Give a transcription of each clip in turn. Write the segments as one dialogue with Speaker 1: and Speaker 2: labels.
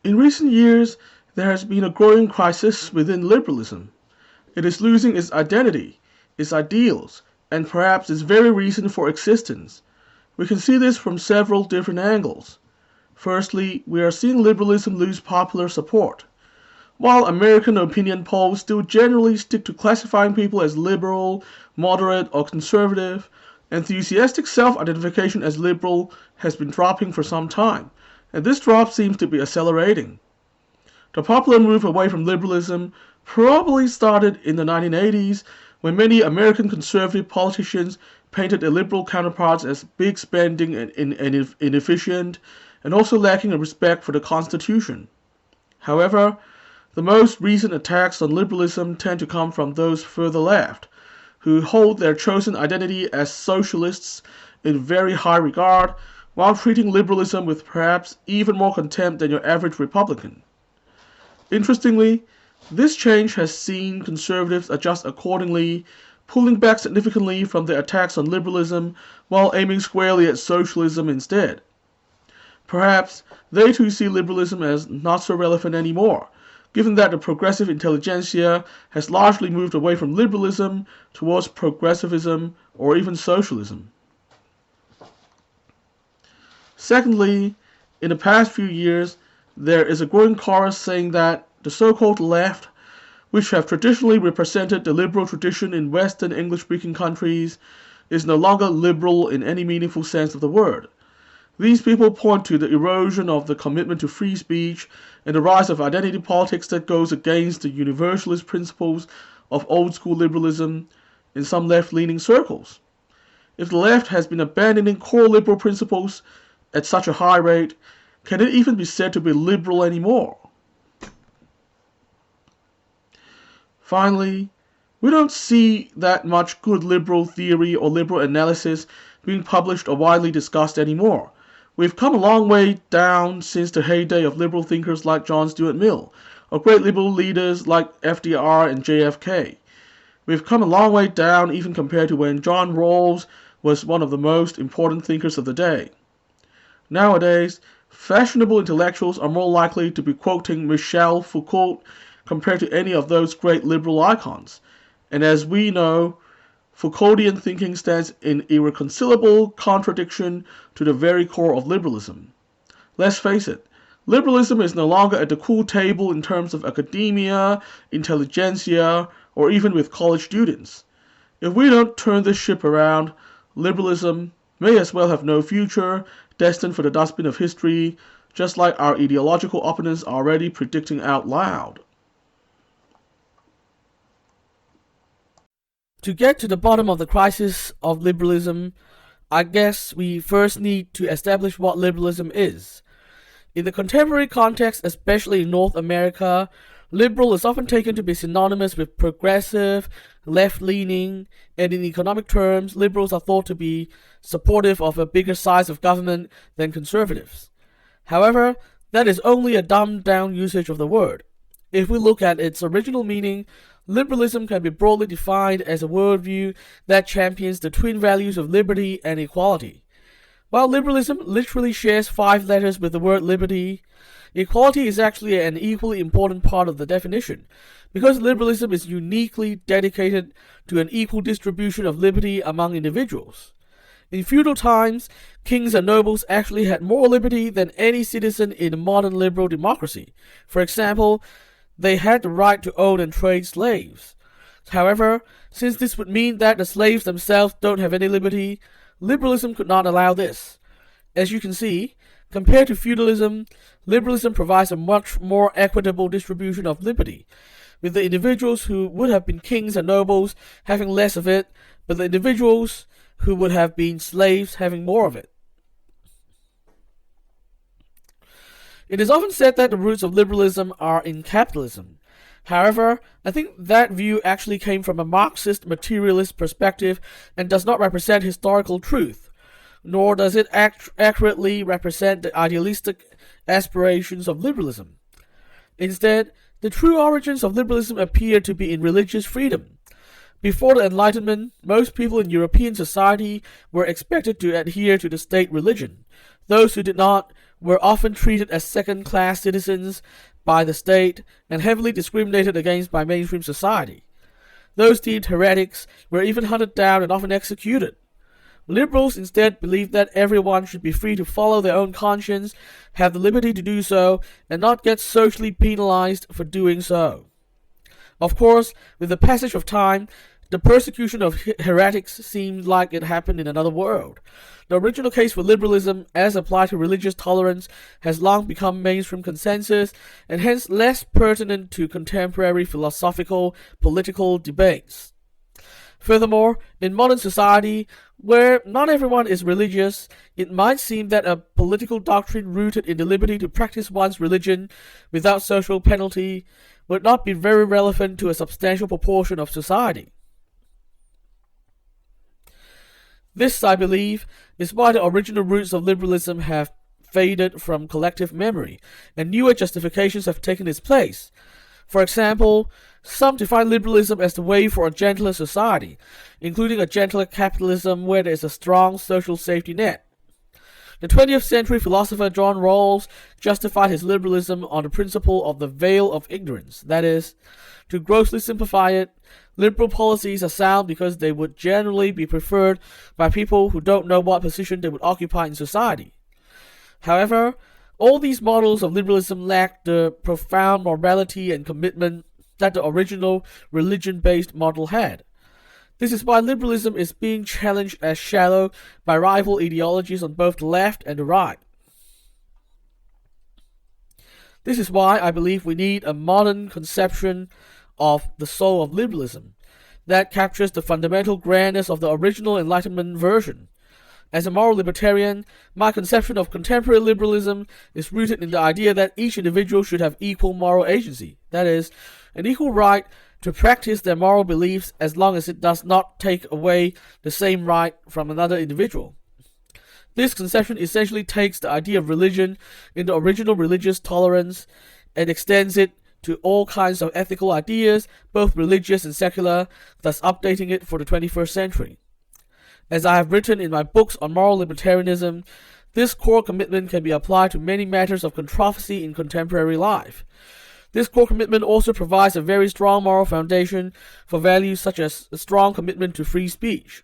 Speaker 1: In recent years, there has been a growing crisis within liberalism. It is losing its identity, its ideals, and perhaps its very reason for existence. We can see this from several different angles. Firstly, we are seeing liberalism lose popular support. While American opinion polls still generally stick to classifying people as liberal, moderate, or conservative, enthusiastic self-identification as liberal has been dropping for some time, and this drop seems to be accelerating. The popular move away from liberalism probably started in the 1980s when many American conservative politicians painted their liberal counterparts as big spending and inefficient, and also lacking a respect for the Constitution. However, the most recent attacks on liberalism tend to come from those further left, who hold their chosen identity as socialists in very high regard, while treating liberalism with perhaps even more contempt than your average Republican. Interestingly, this change has seen conservatives adjust accordingly, pulling back significantly from their attacks on liberalism while aiming squarely at socialism instead. Perhaps they too see liberalism as not so relevant anymore, given that the progressive intelligentsia has largely moved away from liberalism towards progressivism or even socialism. Secondly, in the past few years, there is a growing chorus saying that the so-called left, which have traditionally represented the liberal tradition in Western English-speaking countries, is no longer liberal in any meaningful sense of the word. These people point to the erosion of the commitment to free speech and the rise of identity politics that goes against the universalist principles of old-school liberalism in some left-leaning circles. If the left has been abandoning core liberal principles at such a high rate, can it even be said to be liberal anymore? Finally, we don't see that much good liberal theory or liberal analysis being published or widely discussed anymore. We've come a long way down since the heyday of liberal thinkers like John Stuart Mill, or great liberal leaders like FDR and JFK. We've come a long way down even compared to when John Rawls was one of the most important thinkers of the day. Nowadays, fashionable intellectuals are more likely to be quoting Michel Foucault compared to any of those great liberal icons. And as we know, Foucauldian thinking stands in irreconcilable contradiction to the very core of liberalism. Let's face it, liberalism is no longer at the cool table in terms of academia, intelligentsia, or even with college students. If we don't turn this ship around, liberalism may as well have no future, destined for the dustbin of history, just like our ideological opponents are already predicting out loud.
Speaker 2: To get to the bottom of the crisis of liberalism, I guess we first need to establish what liberalism is. In the contemporary context, especially in North America, liberal is often taken to be synonymous with progressive, left-leaning, and in economic terms, liberals are thought to be supportive of a bigger size of government than conservatives. However, that is only a dumbed-down usage of the word. If we look at its original meaning, liberalism can be broadly defined as a worldview that champions the twin values of liberty and equality. While liberalism literally shares 5 letters with the word liberty, equality is actually an equally important part of the definition, because liberalism is uniquely dedicated to an equal distribution of liberty among individuals. In feudal times, kings and nobles actually had more liberty than any citizen in a modern liberal democracy. For example, they had the right to own and trade slaves. However, since this would mean that the slaves themselves don't have any liberty, liberalism could not allow this. As you can see, compared to feudalism, liberalism provides a much more equitable distribution of liberty, with the individuals who would have been kings and nobles having less of it, but the individuals who would have been slaves having more of it. It is often said that the roots of liberalism are in capitalism. However, I think that view actually came from a Marxist materialist perspective and does not represent historical truth, nor does it accurately represent the idealistic aspirations of liberalism. Instead, the true origins of liberalism appear to be in religious freedom. Before the Enlightenment, most people in European society were expected to adhere to the state religion. Those who did not were often treated as second-class citizens by the state and heavily discriminated against by mainstream society. Those deemed heretics were even hunted down and often executed. Liberals instead believed that everyone should be free to follow their own conscience, have the liberty to do so, and not get socially penalized for doing so. Of course, with the passage of time, the persecution of heretics seemed like it happened in another world. The original case for liberalism, as applied to religious tolerance, has long become mainstream consensus, and hence less pertinent to contemporary philosophical, political debates. Furthermore, in modern society, where not everyone is religious, it might seem that a political doctrine rooted in the liberty to practice one's religion without social penalty would not be very relevant to a substantial proportion of society. This, I believe, is why the original roots of liberalism have faded from collective memory, and newer justifications have taken its place. For example, some define liberalism as the way for a gentler society, including a gentler capitalism where there is a strong social safety net. The 20th century philosopher John Rawls justified his liberalism on the principle of the veil of ignorance. That is, to grossly simplify it, liberal policies are sound because they would generally be preferred by people who don't know what position they would occupy in society. However, all these models of liberalism lack the profound morality and commitment that the original religion-based model had. This is why liberalism is being challenged as shallow by rival ideologies on both the left and the right. This is why I believe we need a modern conception of the soul of liberalism that captures the fundamental grandness of the original Enlightenment version. As a moral libertarian, my conception of contemporary liberalism is rooted in the idea that each individual should have equal moral agency, that is, an equal right to practice their moral beliefs as long as it does not take away the same right from another individual. This conception essentially takes the idea of religion in the original religious tolerance and extends it to all kinds of ethical ideas, both religious and secular, thus updating it for the 21st century. As I have written in my books on moral libertarianism, this core commitment can be applied to many matters of controversy in contemporary life. This core commitment also provides a very strong moral foundation for values such as a strong commitment to free speech.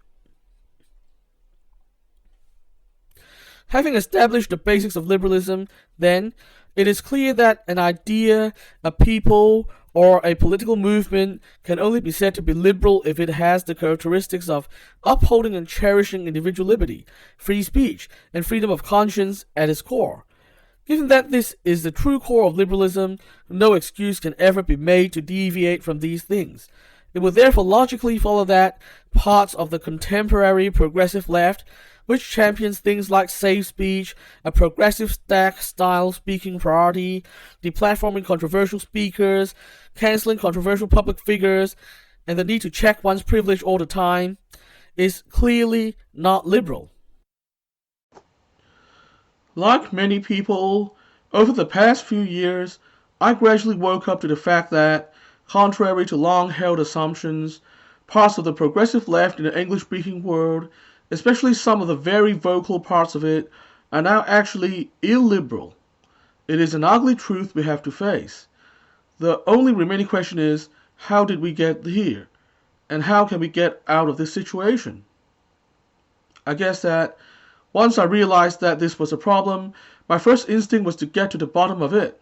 Speaker 2: Having established the basics of liberalism, then, it is clear that an idea, a people, or a political movement can only be said to be liberal if it has the characteristics of upholding and cherishing individual liberty, free speech, and freedom of conscience at its core. Given that this is the true core of liberalism, no excuse can ever be made to deviate from these things. It would therefore logically follow that parts of the contemporary progressive left, which champions things like safe speech, a progressive stack-style speaking priority, deplatforming controversial speakers, cancelling controversial public figures, and the need to check one's privilege all the time, is clearly not liberal.
Speaker 1: Like many people, over the past few years, I gradually woke up to the fact that, contrary to long-held assumptions, parts of the progressive left in the English-speaking world, especially some of the very vocal parts of it, are now actually illiberal. It is an ugly truth we have to face. The only remaining question is, how did we get here? And how can we get out of this situation? I guess that once I realized that this was a problem, my first instinct was to get to the bottom of it.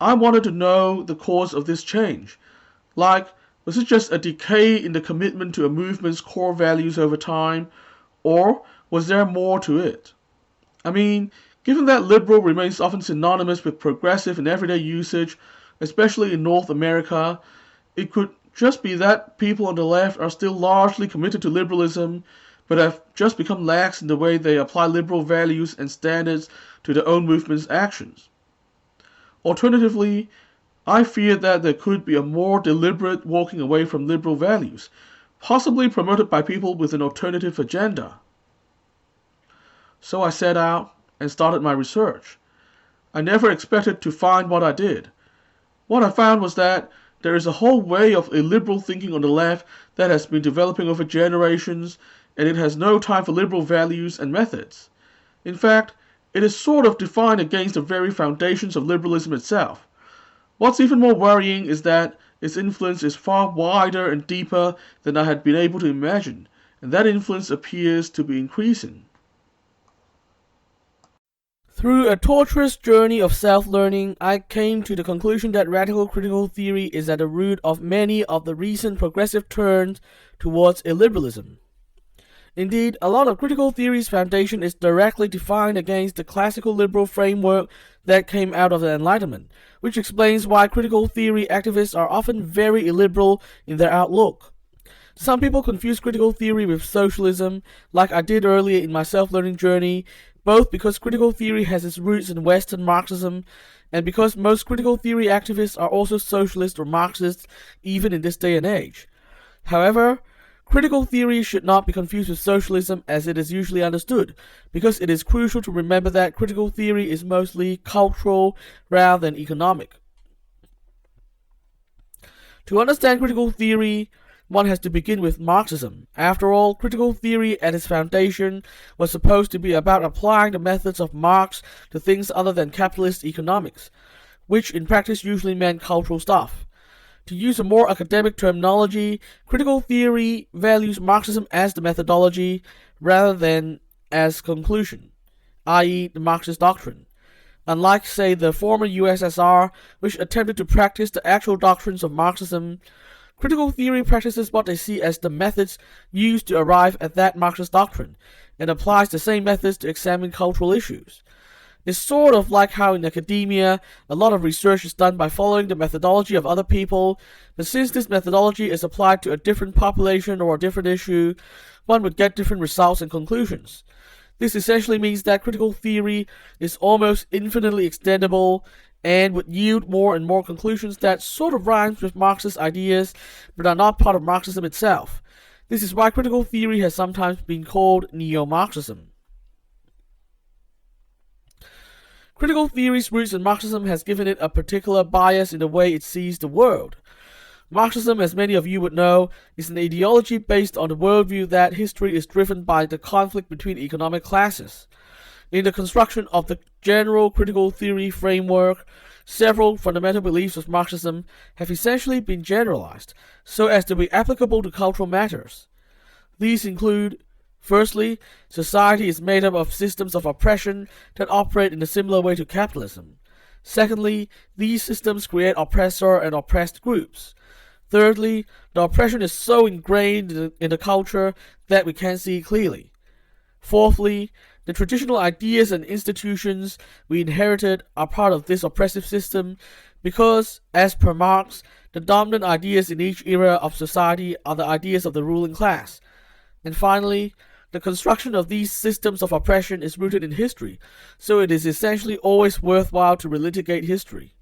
Speaker 1: I wanted to know the cause of this change. Like, was it just a decay in the commitment to a movement's core values over time, or was there more to it? I mean, given that liberal remains often synonymous with progressive in everyday usage, especially in North America, it could just be that people on the left are still largely committed to liberalism, but have just become lax in the way they apply liberal values and standards to their own movement's actions. Alternatively, I fear that there could be a more deliberate walking away from liberal values, possibly promoted by people with an alternative agenda. So I set out and started my research. I never expected to find what I did. What I found was that there is a whole way of illiberal thinking on the left that has been developing over generations, and it has no time for liberal values and methods. In fact, It is sort of defined against the very foundations of liberalism itself. What's even more worrying is that its influence is far wider and deeper than I had been able to imagine, and that influence appears to be increasing.
Speaker 2: Through a torturous journey of self-learning, I came to the conclusion that radical critical theory is at the root of many of the recent progressive turns towards illiberalism. Indeed, a lot of critical theory's foundation is directly defined against the classical liberal framework that came out of the Enlightenment, which explains why critical theory activists are often very illiberal in their outlook. Some people confuse critical theory with socialism, like I did earlier in my self-learning journey, both because critical theory has its roots in Western Marxism, and because most critical theory activists are also socialists or Marxists, even in this day and age. However, critical theory should not be confused with socialism as it is usually understood, because it is crucial to remember that critical theory is mostly cultural rather than economic. To understand critical theory, one has to begin with Marxism. After all, critical theory at its foundation was supposed to be about applying the methods of Marx to things other than capitalist economics, which in practice usually meant cultural stuff. To use a more academic terminology, critical theory values Marxism as the methodology rather than as conclusion, i.e. the Marxist doctrine. Unlike, say, the former USSR, which attempted to practice the actual doctrines of Marxism, critical theory practices what they see as the methods used to arrive at that Marxist doctrine, and applies the same methods to examine cultural issues. It's sort of like how in academia, a lot of research is done by following the methodology of other people, but since this methodology is applied to a different population or a different issue, one would get different results and conclusions. This essentially means that critical theory is almost infinitely extendable and would yield more and more conclusions that sort of rhymes with Marxist ideas but are not part of Marxism itself. This is why critical theory has sometimes been called neo-Marxism. Critical theory's roots in Marxism has given it a particular bias in the way it sees the world. Marxism, as many of you would know, is an ideology based on the worldview that history is driven by the conflict between economic classes. In the construction of the general critical theory framework, several fundamental beliefs of Marxism have essentially been generalized, so as to be applicable to cultural matters. These include: firstly, society is made up of systems of oppression that operate in a similar way to capitalism. Secondly, these systems create oppressor and oppressed groups. Thirdly, the oppression is so ingrained in the culture that we can't see it clearly. Fourthly, the traditional ideas and institutions we inherited are part of this oppressive system because, as per Marx, the dominant ideas in each era of society are the ideas of the ruling class. And finally, the construction of these systems of oppression is rooted in history, so it is essentially always worthwhile to relitigate history.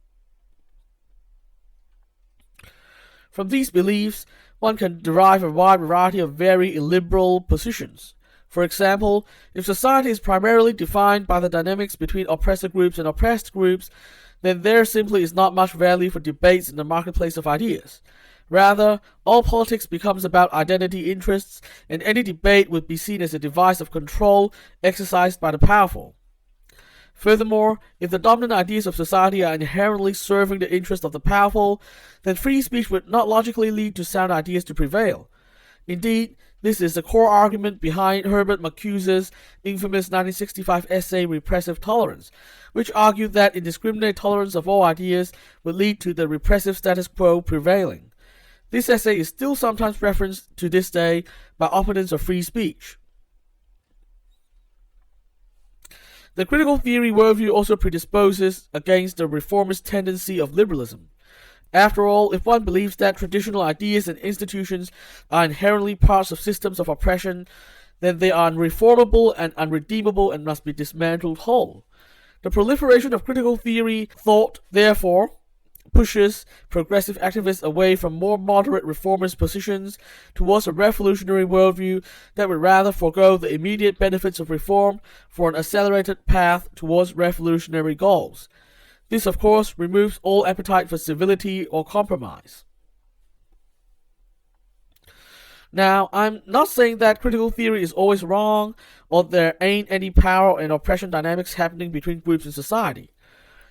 Speaker 2: From these beliefs, one can derive a wide variety of very illiberal positions. For example, if society is primarily defined by the dynamics between oppressor groups and oppressed groups, then there simply is not much value for debates in the marketplace of ideas. Rather, all politics becomes about identity interests, and any debate would be seen as a device of control exercised by the powerful. Furthermore, if the dominant ideas of society are inherently serving the interests of the powerful, then free speech would not logically lead to sound ideas to prevail. Indeed, this is the core argument behind Herbert Marcuse's infamous 1965 essay Repressive Tolerance, which argued that indiscriminate tolerance of all ideas would lead to the repressive status quo prevailing. This essay is still sometimes referenced to this day by opponents of free speech. The critical theory worldview also predisposes against the reformist tendency of liberalism. After all, if one believes that traditional ideas and institutions are inherently parts of systems of oppression, then they are unreformable and unredeemable and must be dismantled whole. The proliferation of critical theory thought, therefore, pushes progressive activists away from more moderate reformist positions towards a revolutionary worldview that would rather forego the immediate benefits of reform for an accelerated path towards revolutionary goals. This, of course, removes all appetite for civility or compromise. Now, I'm not saying that critical theory is always wrong or there ain't any power and oppression dynamics happening between groups in society.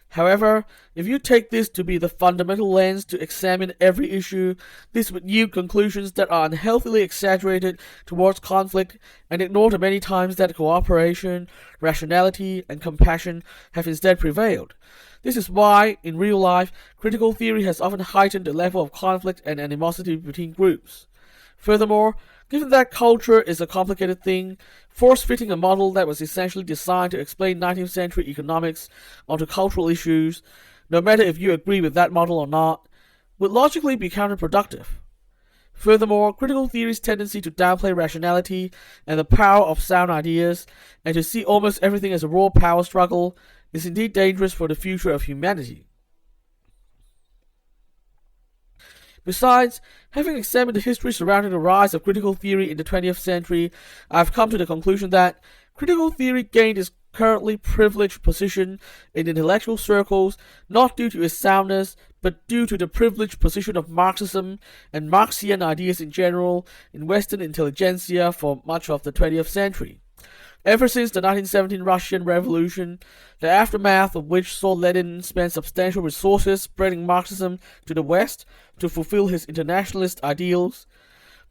Speaker 2: However, if you take this to be the fundamental lens to examine every issue, this would yield conclusions that are unhealthily exaggerated towards conflict and ignore the many times that cooperation, rationality, and compassion have instead prevailed. This is why, in real life, critical theory has often heightened the level of conflict and animosity between groups. Furthermore, given that culture is a complicated thing, force-fitting a model that was essentially designed to explain 19th century economics onto cultural issues, no matter if you agree with that model or not, would logically be counterproductive. Furthermore, critical theory's tendency to downplay rationality and the power of sound ideas, and to see almost everything as a raw power struggle, is indeed dangerous for the future of humanity. Besides, having examined the history surrounding the rise of critical theory in the 20th century, I've come to the conclusion that critical theory gained its currently privileged position in intellectual circles not due to its soundness, but due to the privileged position of Marxism and Marxian ideas in general in Western intelligentsia for much of the 20th century. Ever since the 1917 Russian Revolution, the aftermath of which saw Lenin spend substantial resources spreading Marxism to the West to fulfill his internationalist ideals,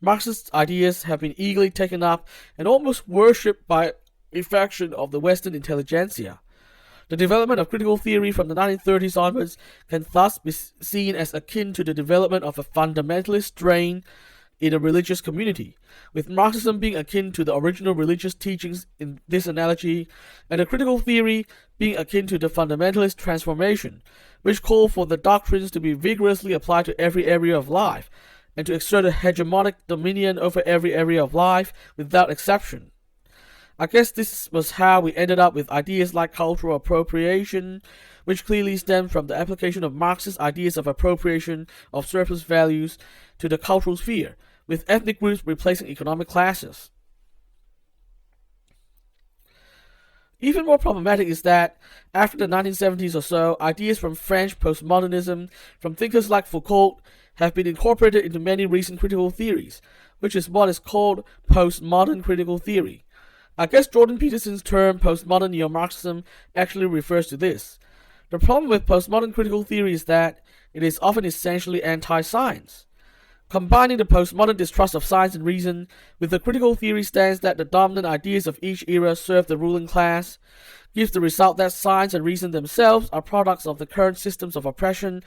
Speaker 2: Marxist ideas have been eagerly taken up and almost worshipped by a faction of the Western intelligentsia. The development of critical theory from the 1930s onwards can thus be seen as akin to the development of a fundamentalist strain in a religious community, with Marxism being akin to the original religious teachings in this analogy, and a critical theory being akin to the fundamentalist transformation, which call for the doctrines to be vigorously applied to every area of life, and to exert a hegemonic dominion over every area of life without exception. I guess this was how we ended up with ideas like cultural appropriation, which clearly stem from the application of Marxist ideas of appropriation of surplus values to the cultural sphere, with ethnic groups replacing economic classes. Even more problematic is that, after the 1970s or so, ideas from French postmodernism, from thinkers like Foucault, have been incorporated into many recent critical theories, which is what is called postmodern critical theory. I guess Jordan Peterson's term postmodern neo-Marxism actually refers to this. The problem with postmodern critical theory is that it is often essentially anti-science. Combining the postmodern distrust of science and reason with the critical theory stance that the dominant ideas of each era serve the ruling class gives the result that science and reason themselves are products of the current systems of oppression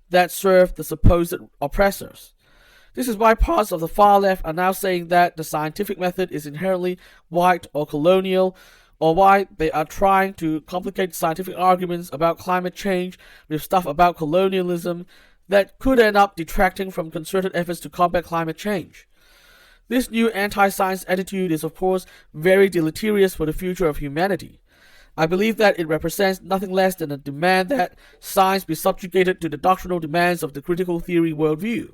Speaker 2: that serve the supposed oppressors. This is why parts of the far left are now saying that the scientific method is inherently white or colonial, or why they are trying to complicate scientific arguments about climate change with stuff about colonialism that could end up detracting from concerted efforts to combat climate change. This new anti-science attitude is of course very deleterious for the future of humanity. I believe that it represents nothing less than a demand that science be subjugated to the doctrinal demands of the critical theory worldview.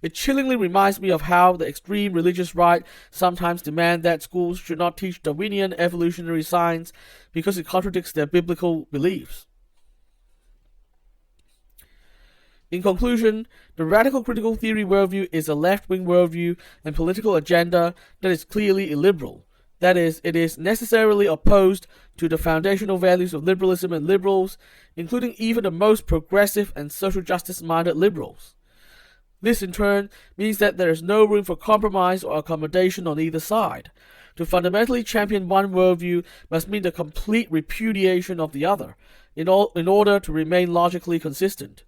Speaker 2: It chillingly reminds me of how the extreme religious right sometimes demand that schools should not teach Darwinian evolutionary science because it contradicts their biblical beliefs. In conclusion, the radical critical theory worldview is a left-wing worldview and political agenda that is clearly illiberal. That is, it is necessarily opposed to the foundational values of liberalism and liberals, including even the most progressive and social justice-minded liberals. This, in turn, means that there is no room for compromise or accommodation on either side. To fundamentally champion one worldview must mean the complete repudiation of the other, in order to remain logically consistent.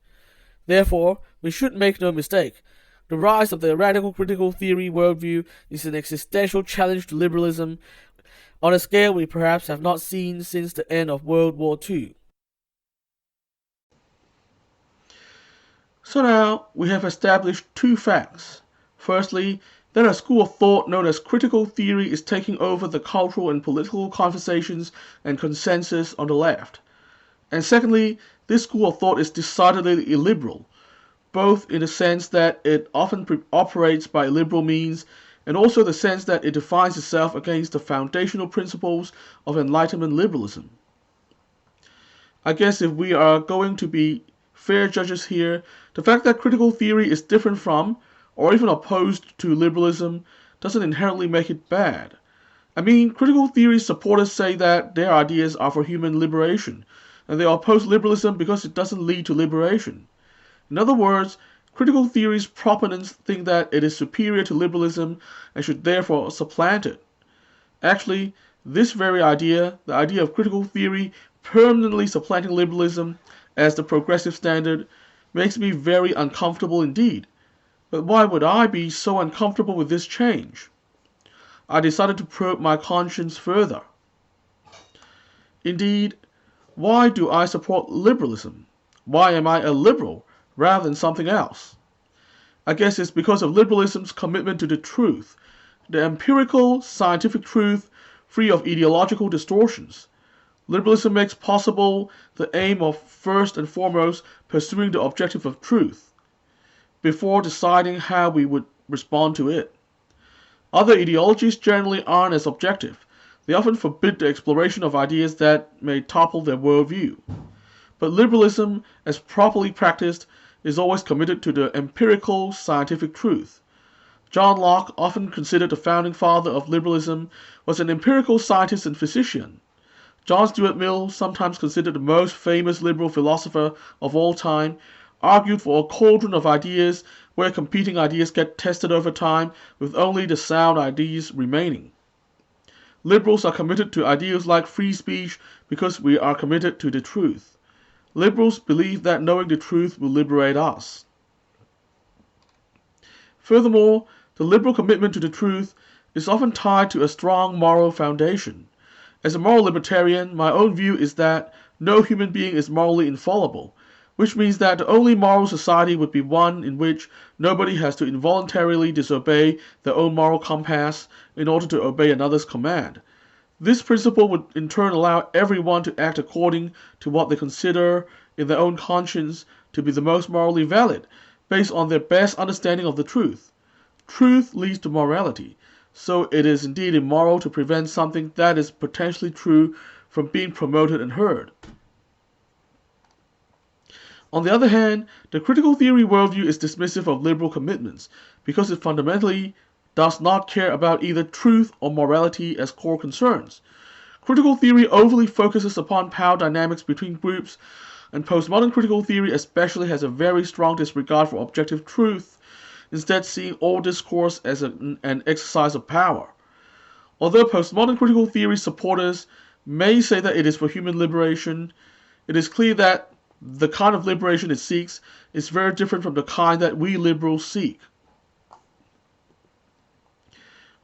Speaker 2: Therefore, we should make no mistake. The rise of the radical critical theory worldview is an existential challenge to liberalism on a scale we perhaps have not seen since the end of World War II.
Speaker 1: So now we have established two facts. Firstly, that a school of thought known as critical theory is taking over the cultural and political conversations and consensus on the left. And secondly, this school of thought is decidedly illiberal, both in the sense that it often operates by illiberal means, and also the sense that it defines itself against the foundational principles of Enlightenment liberalism. I guess if we are going to be fair judges here, the fact that critical theory is different from, or even opposed to liberalism doesn't inherently make it bad. I mean, critical theory supporters say that their ideas are for human liberation, and they oppose liberalism because it doesn't lead to liberation. In other words, critical theory's proponents think that it is superior to liberalism and should therefore supplant it. Actually, this very idea, the idea of critical theory permanently supplanting liberalism as the progressive standard, makes me very uncomfortable indeed. But why would I be so uncomfortable with this change? I decided to probe my conscience further. Indeed, why do I support liberalism? Why am I a liberal rather than something else? I guess it's because of liberalism's commitment to the truth, the empirical, scientific truth, free of ideological distortions. Liberalism makes possible the aim of first and foremost pursuing the objective of truth, before deciding how we would respond to it. Other ideologies generally aren't as objective. They often forbid the exploration of ideas that may topple their worldview. But liberalism, as properly practiced, is always committed to the empirical, scientific truth. John Locke, often considered the founding father of liberalism, was an empirical scientist and physician. John Stuart Mill, sometimes considered the most famous liberal philosopher of all time, argued for a cauldron of ideas where competing ideas get tested over time with only the sound ideas remaining. Liberals are committed to ideals like free speech because we are committed to the truth. Liberals believe that knowing the truth will liberate us. Furthermore, the liberal commitment to the truth is often tied to a strong moral foundation. As a moral libertarian, my own view is that no human being is morally infallible, which means that the only moral society would be one in which nobody has to involuntarily disobey their own moral compass in order to obey another's command. This principle would in turn allow everyone to act according to what they consider in their own conscience to be the most morally valid, based on their best understanding of the truth. Truth leads to morality, so it is indeed immoral to prevent something that is potentially true from being promoted and heard. On the other hand, the critical theory worldview is dismissive of liberal commitments because it fundamentally does not care about either truth or morality as core concerns. Critical theory overly focuses upon power dynamics between groups, and postmodern critical theory especially has a very strong disregard for objective truth, instead seeing all discourse as an exercise of power. Although postmodern critical theory supporters may say that it is for human liberation, it is clear that the kind of liberation it seeks is very different from the kind that we liberals seek.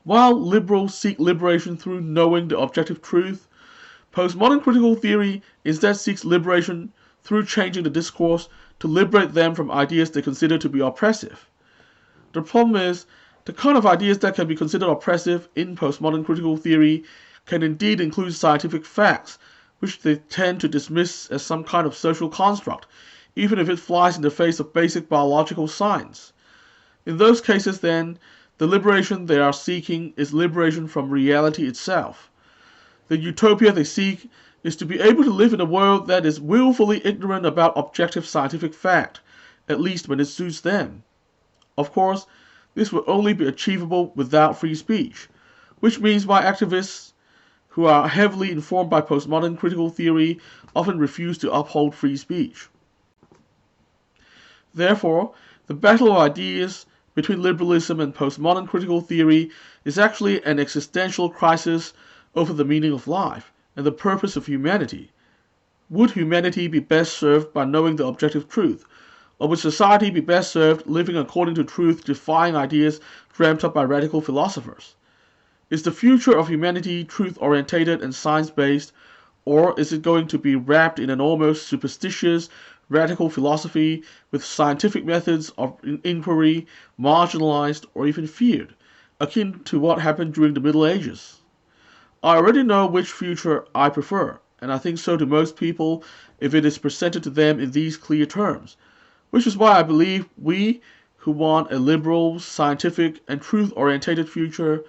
Speaker 1: While liberals seek liberation through knowing the objective truth, postmodern critical theory instead seeks liberation through changing the discourse to liberate them from ideas they consider to be oppressive. The problem is, the kind of ideas that can be considered oppressive in postmodern critical theory can indeed include scientific facts, which they tend to dismiss as some kind of social construct, even if it flies in the face of basic biological science. In those cases, then, the liberation they are seeking is liberation from reality itself. The utopia they seek is to be able to live in a world that is willfully ignorant about objective scientific fact, at least when it suits them. Of course, this will only be achievable without free speech, which means why activists who are heavily informed by postmodern critical theory often refuse to uphold free speech. Therefore, the battle of ideas between liberalism and postmodern critical theory is actually an existential crisis over the meaning of life and the purpose of humanity. Would humanity be best served by knowing the objective truth, or would society be best served living according to truth-defying ideas dreamt up by radical philosophers? Is the future of humanity truth-orientated and science-based, or is it going to be wrapped in an almost superstitious, radical philosophy with scientific methods of inquiry marginalized or even feared, akin to what happened during the Middle Ages? I already know which future I prefer, and I think so do most people if it is presented to them in these clear terms, which is why I believe we, who want a liberal, scientific, and truth-orientated future,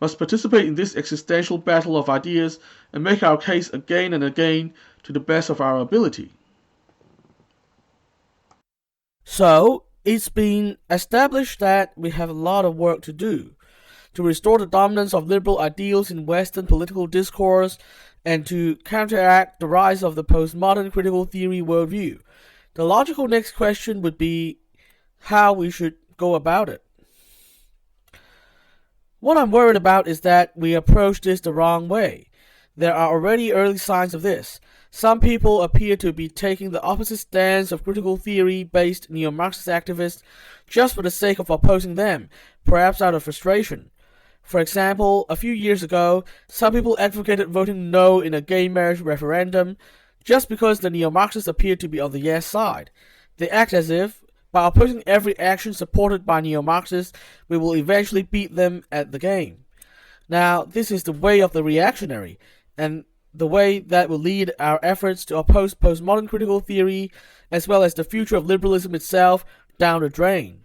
Speaker 1: must participate in this existential battle of ideas and make our case again and again to the best of our ability.
Speaker 2: So, It's been established that we have a lot of work to do to restore the dominance of liberal ideals in Western political discourse and to counteract the rise of the postmodern critical theory worldview. The logical next question would be how we should go about it. What I'm worried about is that we approach this the wrong way. There are already early signs of this. Some people appear to be taking the opposite stance of critical theory-based neo-Marxist activists just for the sake of opposing them, perhaps out of frustration. For example, a few years ago, some people advocated voting no in a gay marriage referendum just because the neo-Marxists appeared to be on the yes side. They act as if, by opposing every action supported by neo-Marxists, we will eventually beat them at the game. Now, this is the way of the reactionary, and the way that will lead our efforts to oppose postmodern critical theory, as well as the future of liberalism itself, down the drain.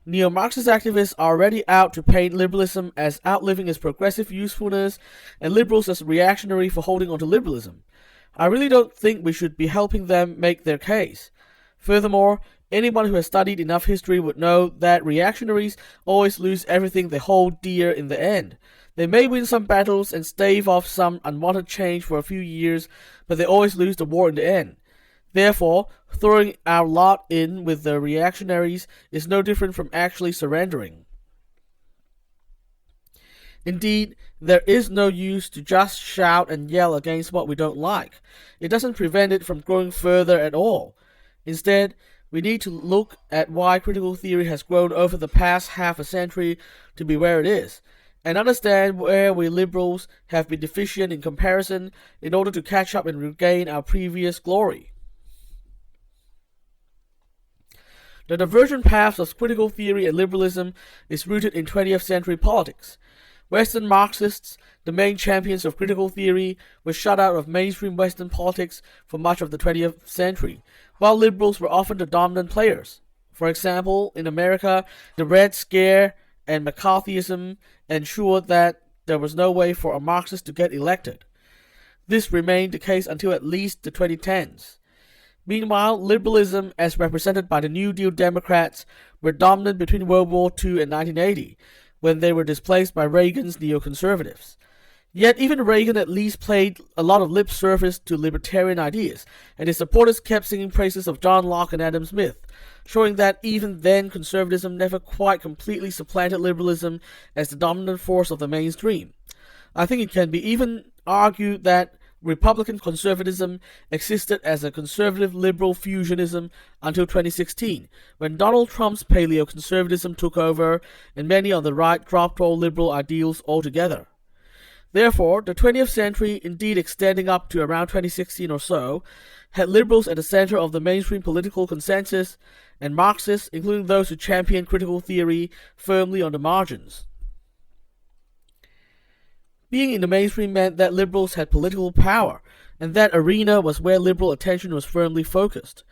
Speaker 2: Neo-Marxist activists are already out to paint liberalism as outliving its progressive usefulness and liberals as reactionary for holding on to liberalism. I really don't think we should be helping them make their case. Furthermore, anyone who has studied enough history would know that reactionaries always lose everything they hold dear in the end. They may win some battles and stave off some unwanted change for a few years, but they always lose the war in the end. Therefore, throwing our lot in with the reactionaries is no different from actually surrendering. Indeed, there is no use to just shout and yell against what we don't like. It doesn't prevent it from growing further at all. Instead, we need to look at why critical theory has grown over the past half a century to be where it is, and understand where we liberals have been deficient in comparison in order to catch up and regain our previous glory. The divergent paths of critical theory and liberalism is rooted in 20th century politics. Western Marxists, the main champions of critical theory, were shut out of mainstream Western politics for much of the 20th century, while liberals were often the dominant players. For example, in America, the Red Scare and McCarthyism ensured that there was no way for a Marxist to get elected. This remained the case until at least the 2010s. Meanwhile, liberalism, as represented by the New Deal Democrats, were dominant between World War II and 1980, when they were displaced by Reagan's neoconservatives. Yet even Reagan at least played a lot of lip service to libertarian ideas, and his supporters kept singing praises of John Locke and Adam Smith, showing that even then conservatism never quite completely supplanted liberalism as the dominant force of the mainstream. I think it can be even argued that Republican conservatism existed as a conservative-liberal fusionism until 2016, when Donald Trump's paleoconservatism took over and many on the right dropped all liberal ideals altogether. Therefore, the 20th century, indeed extending up to around 2016 or so, had liberals at the center of the mainstream political consensus, and Marxists, including those who championed critical theory, firmly on the margins. Being in the mainstream meant that liberals had political power, and that arena was where liberal attention was firmly focused.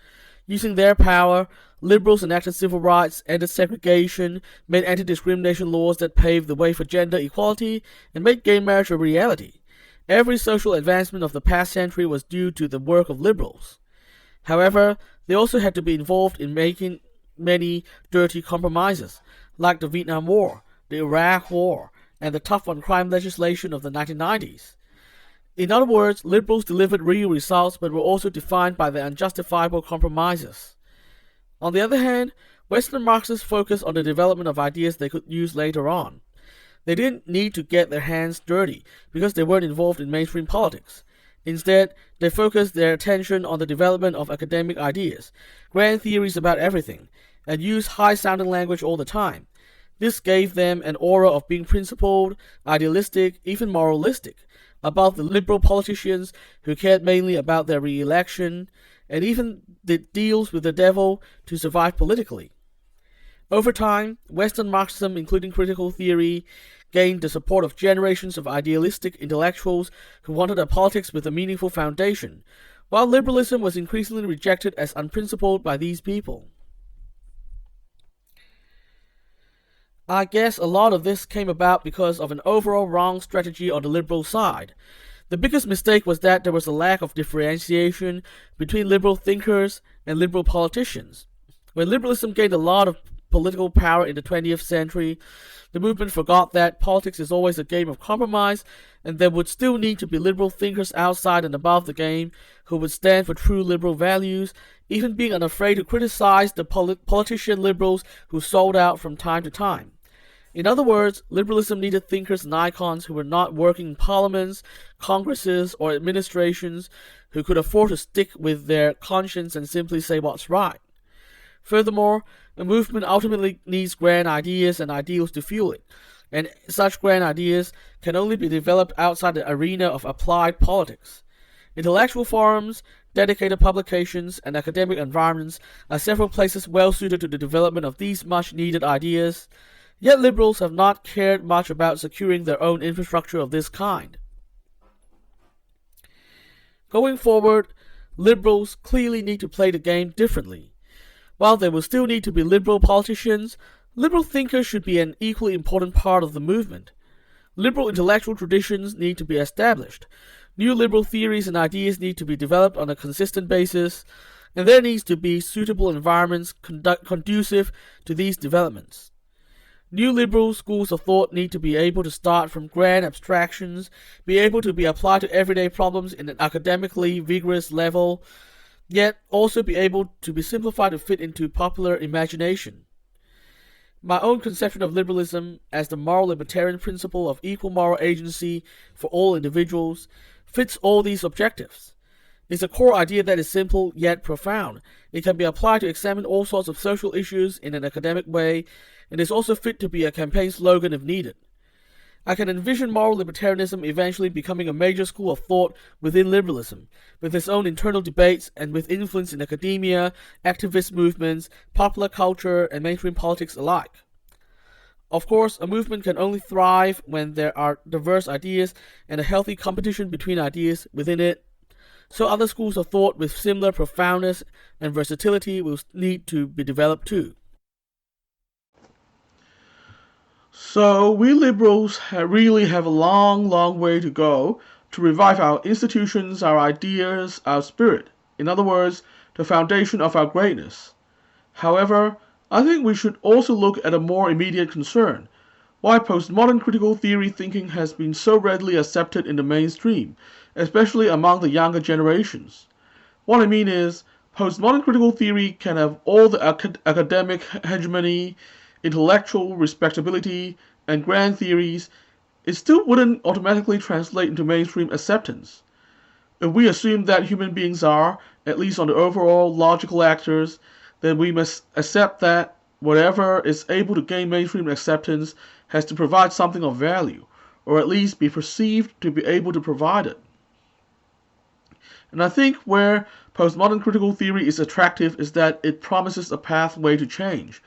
Speaker 2: Using their power, liberals enacted civil rights, ended segregation, made anti-discrimination laws that paved the way for gender equality, and made gay marriage a reality. Every social advancement of the past century was due to the work of liberals. However, they also had to be involved in making many dirty compromises, like the Vietnam War, the Iraq War, and the tough-on-crime legislation of the 1990s. In other words, liberals delivered real results but were also defined by their unjustifiable compromises. On the other hand, Western Marxists focused on the development of ideas they could use later on. They didn't need to get their hands dirty because they weren't involved in mainstream politics. Instead, they focused their attention on the development of academic ideas, grand theories about everything, and used high-sounding language all the time. This gave them an aura of being principled, idealistic, even moralistic, above the liberal politicians who cared mainly about their re-election, and even did deals with the devil to survive politically. Over time, Western Marxism, including critical theory, gained the support of generations of idealistic intellectuals who wanted a politics with a meaningful foundation, while liberalism was increasingly rejected as unprincipled by these people. I guess a lot of this came about because of an overall wrong strategy on the liberal side. The biggest mistake was that there was a lack of differentiation between liberal thinkers and liberal politicians. When liberalism gained a lot of political power in the 20th century, the movement forgot that politics is always a game of compromise, and there would still need to be liberal thinkers outside and above the game who would stand for true liberal values, even being unafraid to criticize the politician liberals who sold out from time to time. In other words, liberalism needed thinkers and icons who were not working in parliaments, congresses, or administrations, who could afford to stick with their conscience and simply say what's right. Furthermore, a movement ultimately needs grand ideas and ideals to fuel it, and such grand ideas can only be developed outside the arena of applied politics. Intellectual forums, dedicated publications, and academic environments are several places well suited to the development of these much-needed ideas, yet liberals have not cared much about securing their own infrastructure of this kind. Going forward, liberals clearly need to play the game differently. While there will still need to be liberal politicians, liberal thinkers should be an equally important part of the movement. Liberal intellectual traditions need to be established. New liberal theories and ideas need to be developed on a consistent basis, and there needs to be suitable environments conducive to these developments. New liberal schools of thought need to be able to start from grand abstractions, be able to be applied to everyday problems in an academically vigorous level, yet also be able to be simplified to fit into popular imagination. My own conception of liberalism as the moral libertarian principle of equal moral agency for all individuals fits all these objectives. It's a core idea that is simple yet profound. It can be applied to examine all sorts of social issues in an academic way, and is also fit to be a campaign slogan if needed. I can envision moral libertarianism eventually becoming a major school of thought within liberalism, with its own internal debates and with influence in academia, activist movements, popular culture, and mainstream politics alike. Of course, a movement can only thrive when there are diverse ideas and a healthy competition between ideas within it, so other schools of thought with similar profoundness and versatility will need to be developed too.
Speaker 1: So we liberals really have a long, long way to go to revive our institutions, our ideas, our spirit. In other words, the foundation of our greatness. However, I think we should also look at a more immediate concern: why postmodern critical theory thinking has been so readily accepted in the mainstream, especially among the younger generations. What I mean is, postmodern critical theory can have all the academic hegemony, intellectual respectability, and grand theories. It still wouldn't automatically translate into mainstream acceptance. If we assume that human beings are, at least on the overall, logical actors, then we must accept that whatever is able to gain mainstream acceptance has to provide something of value, or at least be perceived to be able to provide it. And I think where postmodern critical theory is attractive is that it promises a pathway to change.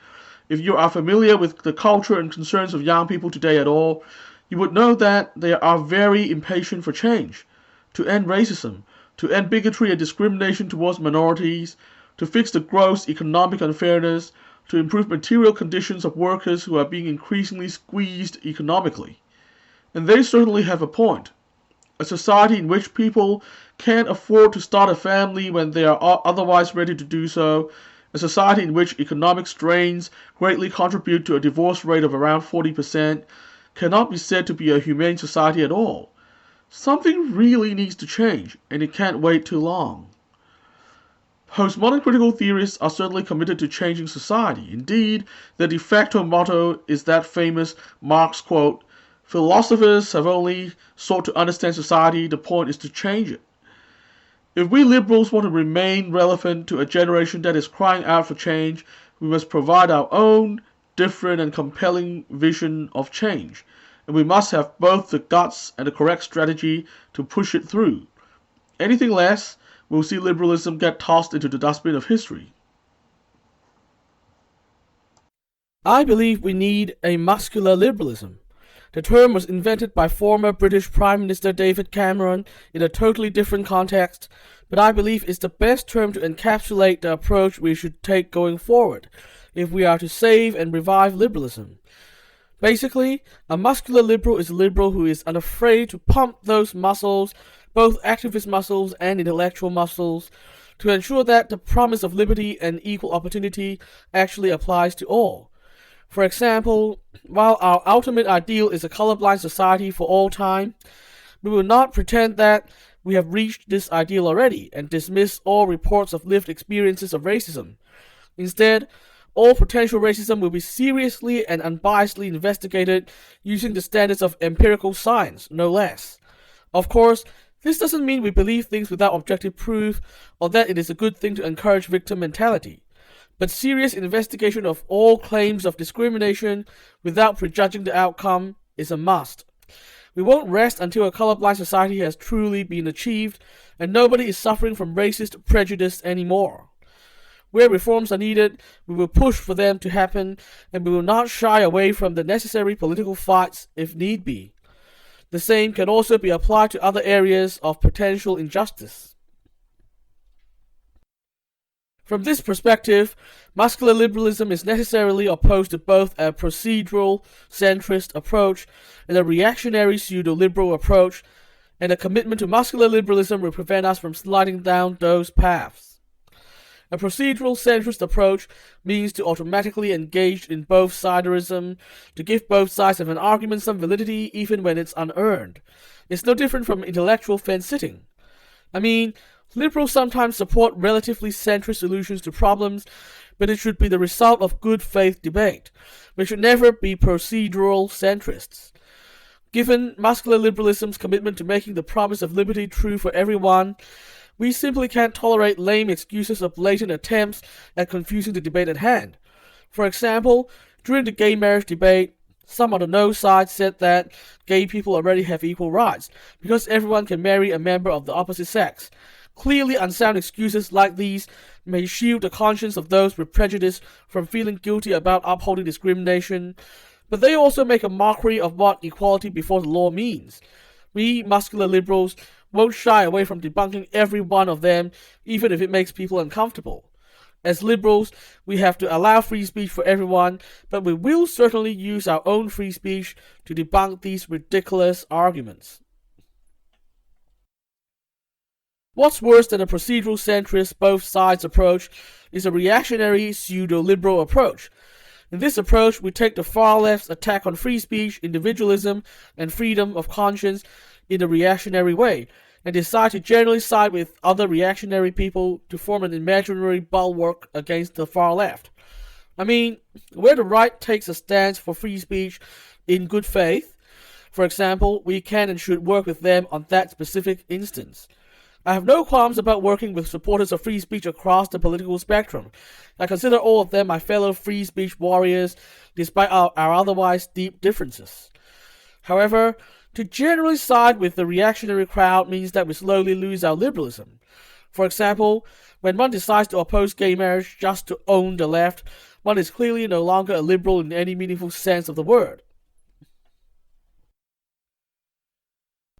Speaker 1: If you are familiar with the culture and concerns of young people today at all, you would know that they are very impatient for change, to end racism, to end bigotry and discrimination towards minorities, to fix the gross economic unfairness, to improve material conditions of workers who are being increasingly squeezed economically. And they certainly have a point. A society in which people can't afford to start a family when they are otherwise ready to do so, a society in which economic strains greatly contribute to a divorce rate of around 40%, cannot be said to be a humane society at all. Something really needs to change, and it can't wait too long. Postmodern critical theorists are certainly committed to changing society. Indeed, their de facto motto is that famous Marx quote, "Philosophers have only sought to understand society, the point is to change it." If we liberals want to remain relevant to a generation that is crying out for change, we must provide our own different and compelling vision of change, and we must have both the guts and the correct strategy to push it through. Anything less, we'll see liberalism get tossed into the dustbin of history.
Speaker 2: I believe we need a muscular liberalism. The term was invented by former British Prime Minister David Cameron in a totally different context, but I believe it's the best term to encapsulate the approach we should take going forward if we are to save and revive liberalism. Basically, a muscular liberal is a liberal who is unafraid to pump those muscles, both activist muscles and intellectual muscles, to ensure that the promise of liberty and equal opportunity actually applies to all. For example, while our ultimate ideal is a colorblind society for all time, we will not pretend that we have reached this ideal already and dismiss all reports of lived experiences of racism. Instead, all potential racism will be seriously and unbiasedly investigated using the standards of empirical science, no less. Of course, this doesn't mean we believe things without objective proof or that it is a good thing to encourage victim mentality. But serious investigation of all claims of discrimination without prejudging the outcome is a must. We won't rest until a colorblind society has truly been achieved and nobody is suffering from racist prejudice anymore. Where reforms are needed, we will push for them to happen, and we will not shy away from the necessary political fights if need be. The same can also be applied to other areas of potential injustice. From this perspective, muscular liberalism is necessarily opposed to both a procedural, centrist approach and a reactionary pseudo-liberal approach, and a commitment to muscular liberalism will prevent us from sliding down those paths. A procedural centrist approach means to automatically engage in both siderism, to give both sides of an argument some validity even when it's unearned. It's no different from intellectual fence-sitting. Liberals sometimes support relatively centrist solutions to problems, but it should be the result of good faith debate. We should never be procedural centrists. Given muscular liberalism's commitment to making the promise of liberty true for everyone, we simply can't tolerate lame excuses or blatant attempts at confusing the debate at hand. For example, during the gay marriage debate, some on the no side said that gay people already have equal rights because everyone can marry a member of the opposite sex. Clearly unsound excuses like these may shield the conscience of those with prejudice from feeling guilty about upholding discrimination, but they also make a mockery of what equality before the law means. We muscular liberals won't shy away from debunking every one of them, even if it makes people uncomfortable. As liberals, we have to allow free speech for everyone, but we will certainly use our own free speech to debunk these ridiculous arguments. What's worse than a procedural centrist both sides approach is a reactionary pseudo-liberal approach. In this approach, we take the far left's attack on free speech, individualism, and freedom of conscience in a reactionary way, and decide to generally side with other reactionary people to form an imaginary bulwark against the far left. Where the right takes a stance for free speech in good faith, for example, we can and should work with them on that specific instance. I have no qualms about working with supporters of free speech across the political spectrum. I consider all of them my fellow free speech warriors, despite our otherwise deep differences. However, to generally side with the reactionary crowd means that we slowly lose our liberalism. For example, when one decides to oppose gay marriage just to own the left, one is clearly no longer a liberal in any meaningful sense of the word.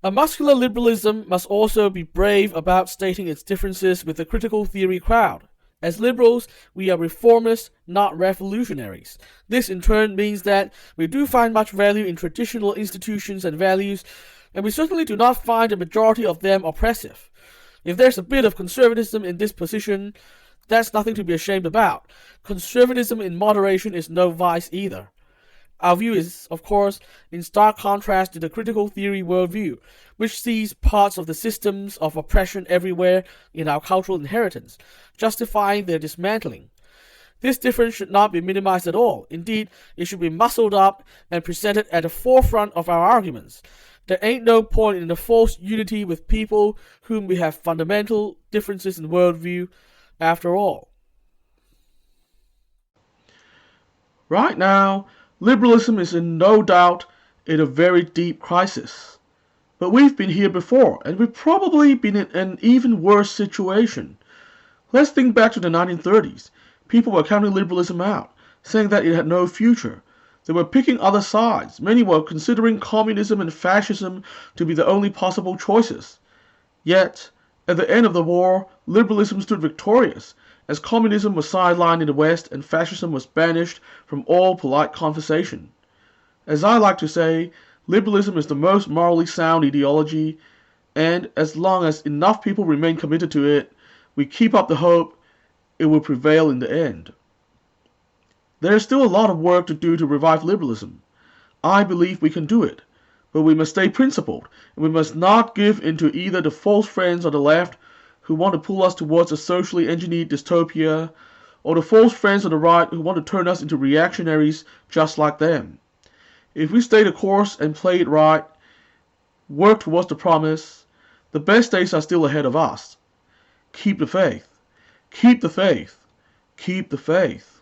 Speaker 2: A muscular liberalism must also be brave about stating its differences with the critical theory crowd. As liberals, we are reformists, not revolutionaries. This in turn means that we do find much value in traditional institutions and values, and we certainly do not find a majority of them oppressive. If there's a bit of conservatism in this position, that's nothing to be ashamed about. Conservatism in moderation is no vice either. Our view is, of course, in stark contrast to the critical theory worldview, which sees parts of the systems of oppression everywhere in our cultural inheritance, justifying their dismantling. This difference should not be minimized at all. Indeed, it should be muscled up and presented at the forefront of our arguments. There ain't no point in a false unity with people whom we have fundamental differences in worldview, after all.
Speaker 1: Right now, liberalism is in no doubt in a very deep crisis. But we've been here before, and we've probably been in an even worse situation. Let's think back to the 1930s. People were counting liberalism out, saying that it had no future. They were picking other sides. Many were considering communism and fascism to be the only possible choices. Yet, at the end of the war, liberalism stood victorious, as communism was sidelined in the West and fascism was banished from all polite conversation. As I like to say, liberalism is the most morally sound ideology, and as long as enough people remain committed to it, we keep up the hope, it will prevail in the end. There is still a lot of work to do to revive liberalism. I believe we can do it, but we must stay principled, and we must not give in to either the false friends on the left who want to pull us towards a socially engineered dystopia, or the false friends on the right who want to turn us into reactionaries just like them. If we stay the course and play it right, work towards the promise, the best days are still ahead of us. Keep the faith. Keep the faith. Keep the faith.